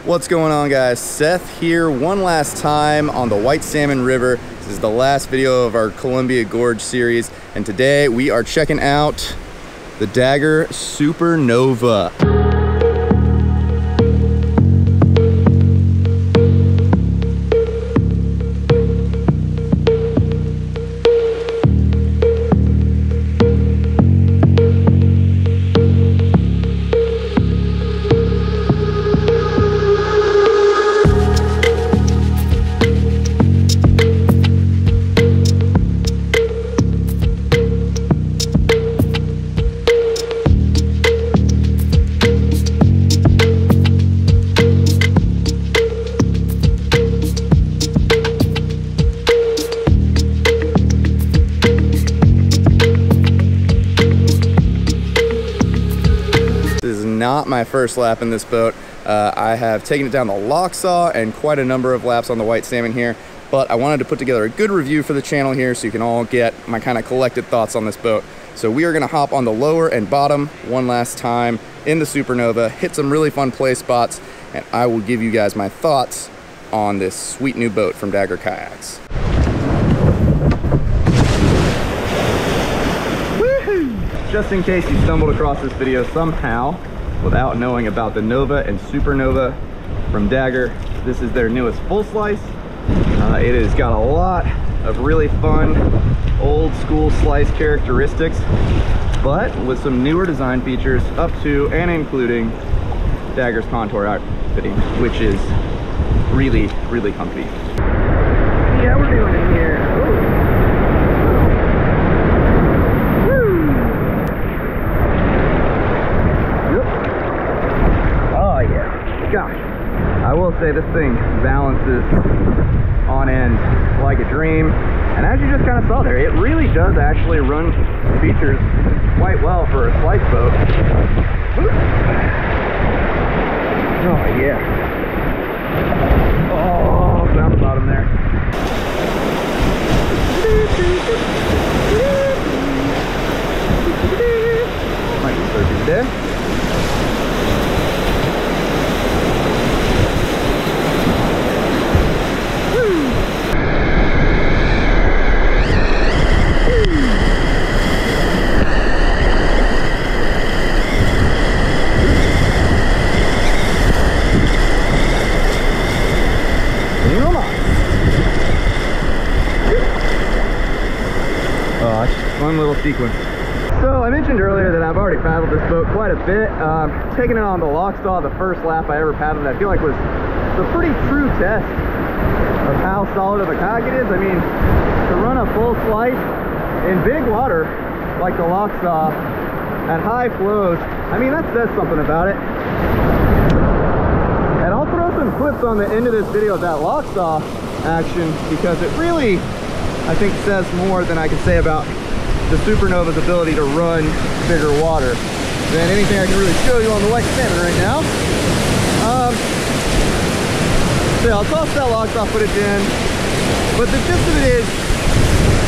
What's going on, guys? Seth here one last time on the White Salmon River. This is the last video of our Columbia Gorge series, and today we are checking out the Dagger SuperNova. Not my first lap in this boat. I have taken it down the lock saw and quite a number of laps on the White Salmon here, but I wanted to put together a good review for the channel here so you can all get my kind of collected thoughts on this boat. So we are going to hop on the lower and bottom one last time in the SuperNova, hit some really fun play spots, and I will give you guys my thoughts on this sweet new boat from Dagger Kayaks. Just in case you stumbled across this video somehow without knowing about the Nova and SuperNova from Dagger, this is their newest full slice. It has got a lot of really fun old school slice characteristics, but with some newer design features up to and including Dagger's contour outfitting, which is really, really comfy. Yeah, we're doing it here. Ooh. Gosh, I will say this thing balances on end like a dream, and as you just kind of saw there, it really does actually run features quite well for a slice boat. Oh yeah. Oh, down the bottom there. Might be surfing there. Fun little sequence. So I mentioned earlier that I've already paddled this boat quite a bit. Taking it on the lock saw, the first lap I ever paddled, I feel like was a pretty true test of how solid of a kayak it is. I mean, to run a full slice in big water like the lock saw at high flows, I mean, that says something about it. And I'll throw some clips on the end of this video of that lock saw action, because it really, I think, says more than I can say about the SuperNova's ability to run bigger water than anything I can really show you on the White Salmon right now. So I'll toss that lock saw footage in, but the gist of it is,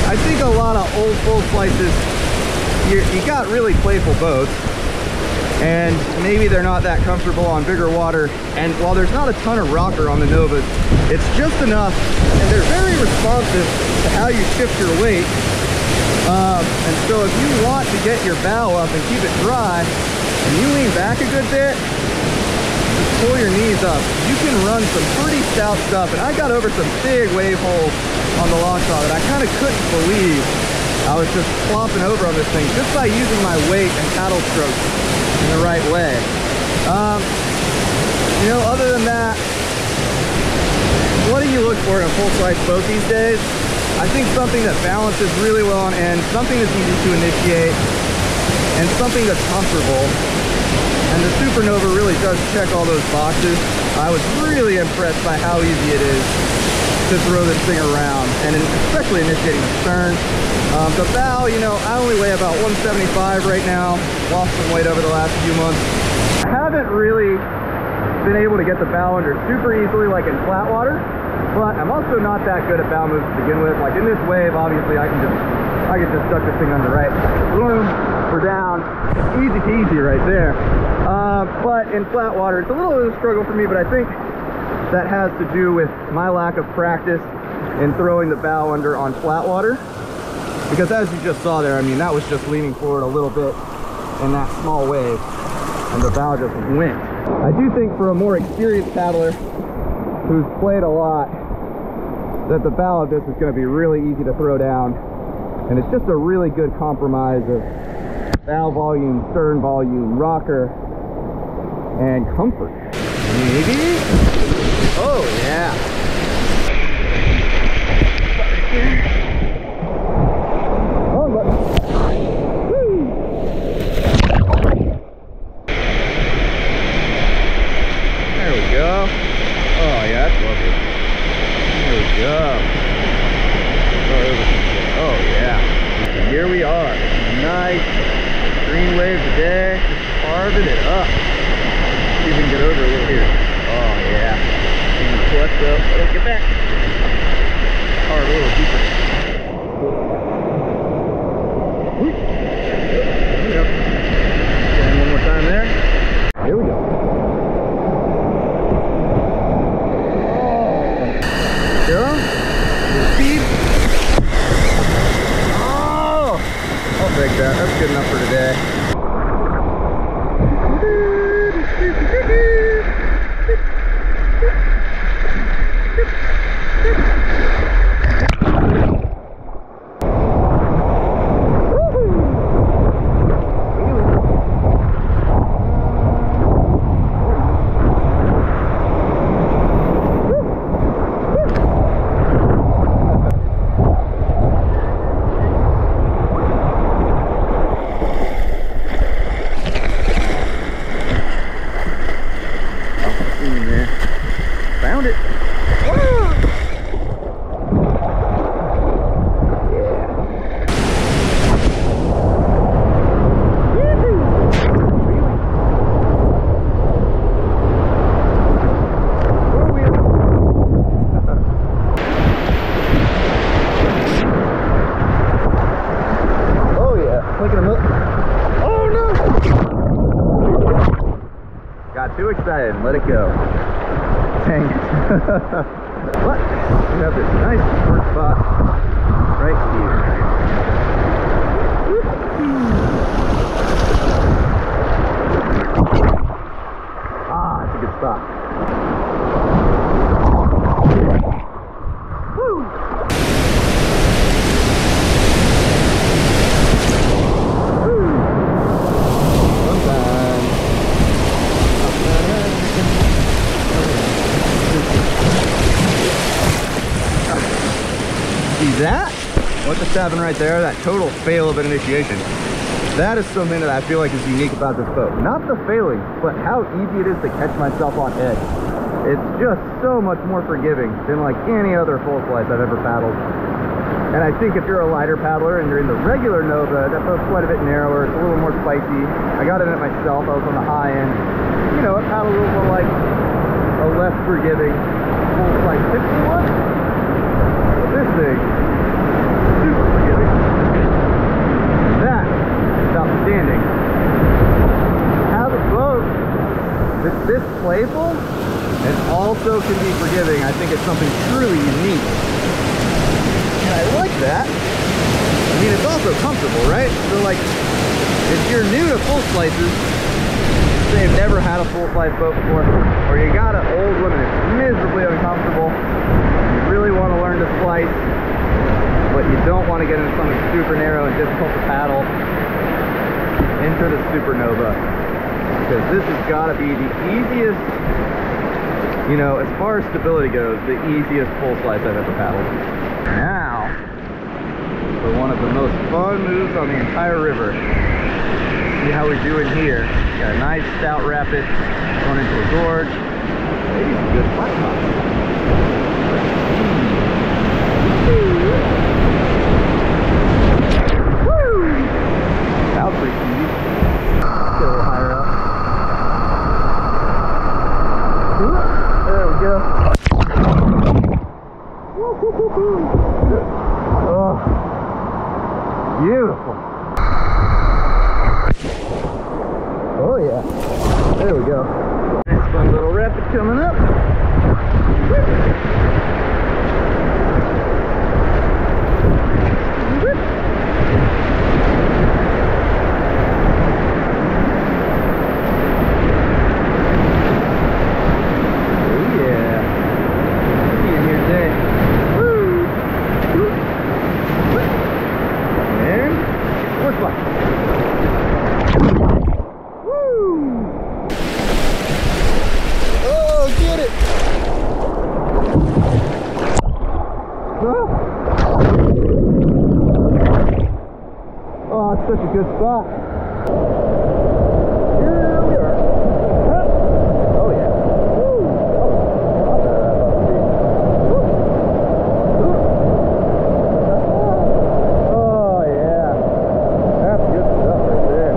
I think a lot of old full slices, you got really playful boats, and maybe they're not that comfortable on bigger water, and while there's not a ton of rocker on the Novas, it's just enough, and they're very responsive to how you shift your weight. And so if you want to get your bow up and keep it dry, and you lean back a good bit, just pull your knees up, you can run some pretty stout stuff. And I got over some big wave holes on the lock saw that I kind of couldn't believe I was just flopping over on this thing just by using my weight and paddle strokes in the right way. You know, other than that, what do you look for in a full size boat these days? I think something that balances really well on end, something that's easy to initiate, and something that's comfortable. And the SuperNova really does check all those boxes. I was really impressed by how easy it is to throw this thing around, and especially initiating the stern. The bow, you know, I only weigh about 175 right now, lost some weight over the last few months. I haven't really been able to get the bow under super easily like in flat water, but I'm also not that good at bow moves to begin with. Like in this wave, obviously I can just duck this thing under right. Boom. for down. Easy peasy right there. But in flat water, it's a little bit of a struggle for me, but I think that has to do with my lack of practice in throwing the bow under on flat water. Because as you just saw there, I mean, that was just leaning forward a little bit in that small wave, and the bow just went. I do think for a more experienced paddler who's played a lot, that the bow of this is going to be really easy to throw down. And it's just a really good compromise of bow volume, stern volume, rocker, and comfort. Maybe? Oh yeah. Oh, but woo. There we go. Oh yeah, that's lovely. There we go. Oh yeah. Here we are. Nice green wave today. Carving it up. See if we can get over a little here. Oh yeah. Clutch up. Let's get back. Carve a little deeper. There we go. And one more time there. Here we go. Oh. Speed. Oh! I'll take that. That's good enough for today. Found it. Oh yeah, clicking them up. Oh no! Got too excited and let it go. Dang it. But we have this nice short spot right here. Ah, it's a good spot. Woo! Woo! Sometime. See that? What just happened right there? That total fail of an initiation. That is something that I feel like is unique about this boat. Not the failing, but how easy it is to catch myself on edge. It's just so much more forgiving than like any other full slice I've ever paddled. And I think if you're a lighter paddler and you're in the regular Nova, that boat's quite a bit narrower. It's a little more spicy. I got in it myself. I was on the high end. You know, it paddled a little more like a less forgiving full slice 51. But this thing, super forgiving. That is outstanding. To have a boat that's this playful and also can be forgiving, I think it's something truly unique. And I like that. I mean, it's also comfortable, right? So like, if you're new to full slices, say you've never had a full slice boat before, or you got an old one and it's miserably uncomfortable, you really want to learn to slice, but you don't want to get into something super narrow and difficult to paddle, enter the SuperNova, because this has got to be the easiest, you know, as far as stability goes, the easiest full slice I've ever paddled. Now, for one of the most fun moves on the entire river. See how we're doing here. Got a nice stout rapid going into a gorge. Maybe some good flat tops. Woo! That was pretty easy. Get a little higher up. There we go. Oh, beautiful. There we go. Nice fun little rapid coming up. Oh, it's such a good spot. Here we are. Oh yeah. Oh yeah. That's good stuff right there.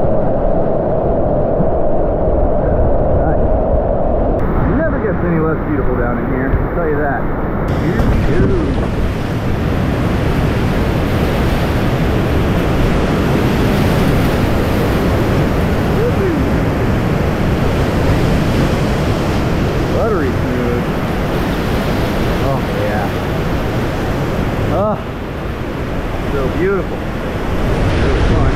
Nice. Never gets any less beautiful down in here, I'll tell you that. Buttery smooth. Oh yeah. Oh, so beautiful. Really fun.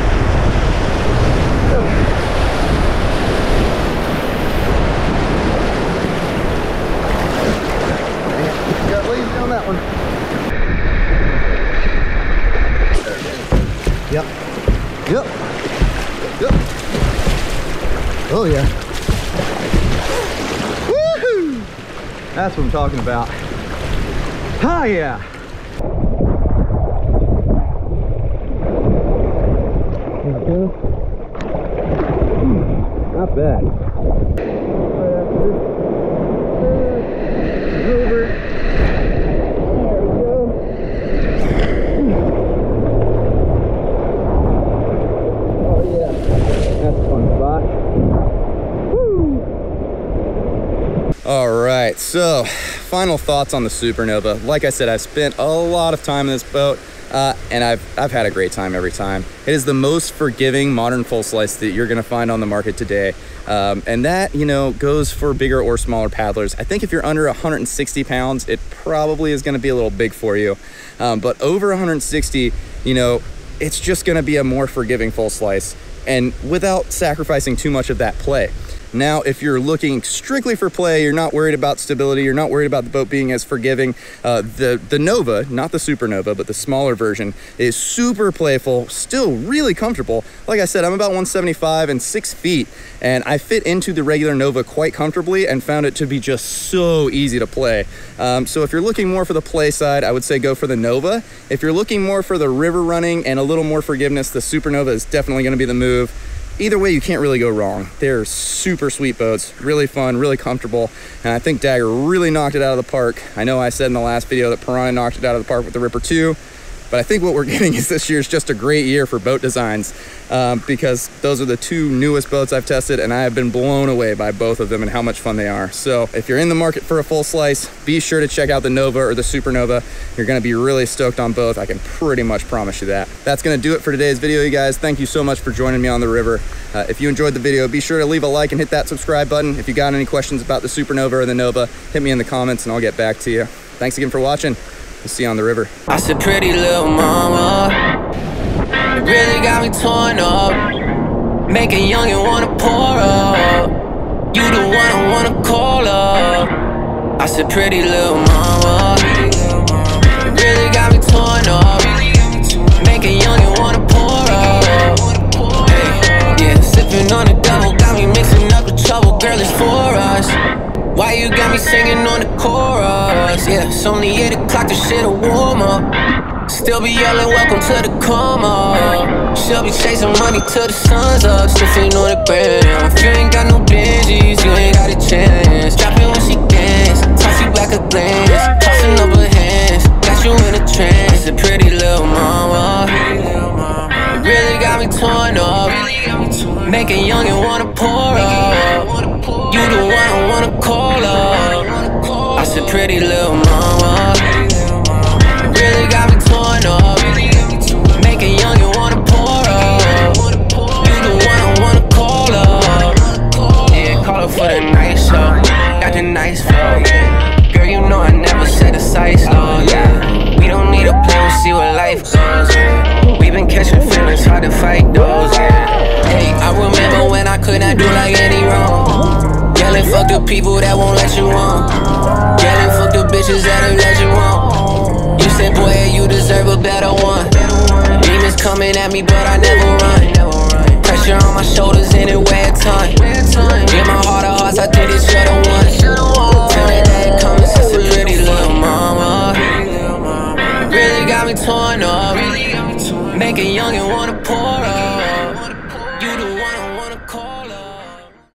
Got lazy on that one. Yep. Yep. Yep. Oh yeah. That's what I'm talking about. Ah, yeah. Not bad. Over. There we go. Oh yeah. That's a fun spot. All right, so final thoughts on the SuperNova. Like I said, I've spent a lot of time in this boat, and I've had a great time every time. It is the most forgiving modern full slice that you're gonna find on the market today. And that, you know, goes for bigger or smaller paddlers. I think if you're under 160 pounds, it probably is gonna be a little big for you. But over 160, you know, it's just gonna be a more forgiving full slice, and without sacrificing too much of that play. Now, if you're looking strictly for play, you're not worried about stability, you're not worried about the boat being as forgiving, the Nova, not the SuperNova, but the smaller version, is super playful, still really comfortable. Like I said, I'm about 175 and 6 feet, and I fit into the regular Nova quite comfortably and found it to be just so easy to play. So if you're looking more for the play side, I would say go for the Nova. If you're looking more for the river running and a little more forgiveness, the SuperNova is definitely gonna be the move. Either way, you can't really go wrong. They're super sweet boats, really fun, really comfortable, and I think Dagger really knocked it out of the park. I know I said in the last video that Piranha knocked it out of the park with the Ripper 2, but I think what we're getting is this year's just a great year for boat designs, because those are the two newest boats I've tested, and I have been blown away by both of them and how much fun they are. So if you're in the market for a full slice, be sure to check out the Nova or the SuperNova. You're gonna be really stoked on both. I can pretty much promise you that. That's gonna do it for today's video, you guys. Thank you so much for joining me on the river. If you enjoyed the video, be sure to leave a like and hit that subscribe button. If you got any questions about the SuperNova or the Nova, hit me in the comments and I'll get back to you. Thanks again for watching. We'll see you on the river. I said, pretty little mama, you really got me torn up. Make a youngin' wanna pour up. You the one I wanna call up. I said, pretty little mama, you really got me torn up. Make a youngin' wanna pour up. Hey, yeah, sippin' on the devil, got me mixing up the trouble. Girl, it's for us. Why you got me singing on the chorus? Yeah, it's only 8 o'clock, the shit'll warm up. Still be yelling, welcome to the come up. She'll be chasing money till the sun's up. Sniffing on the gram. If you ain't got no Benjis, you ain't got a chance. Drop it when she dance, toss you back a glance. Tossing up her hands, got you in a trance. A pretty little mama, you really got me torn up. Make a youngin' wanna pour up. You the one I wanna call up. I said, pretty little mama, you really got me torn up. Make a youngin' wanna pour up. You the one I wanna call up. Yeah, call her could not do like any wrong. Yelling fuck the people that won't let you on. Yelling fuck the bitches that'll let you on. You said boy you deserve a better one. Demons coming at me but I never run. Pressure on my shoulders and it weigh a ton. Give my heart a heart, I think it should've won.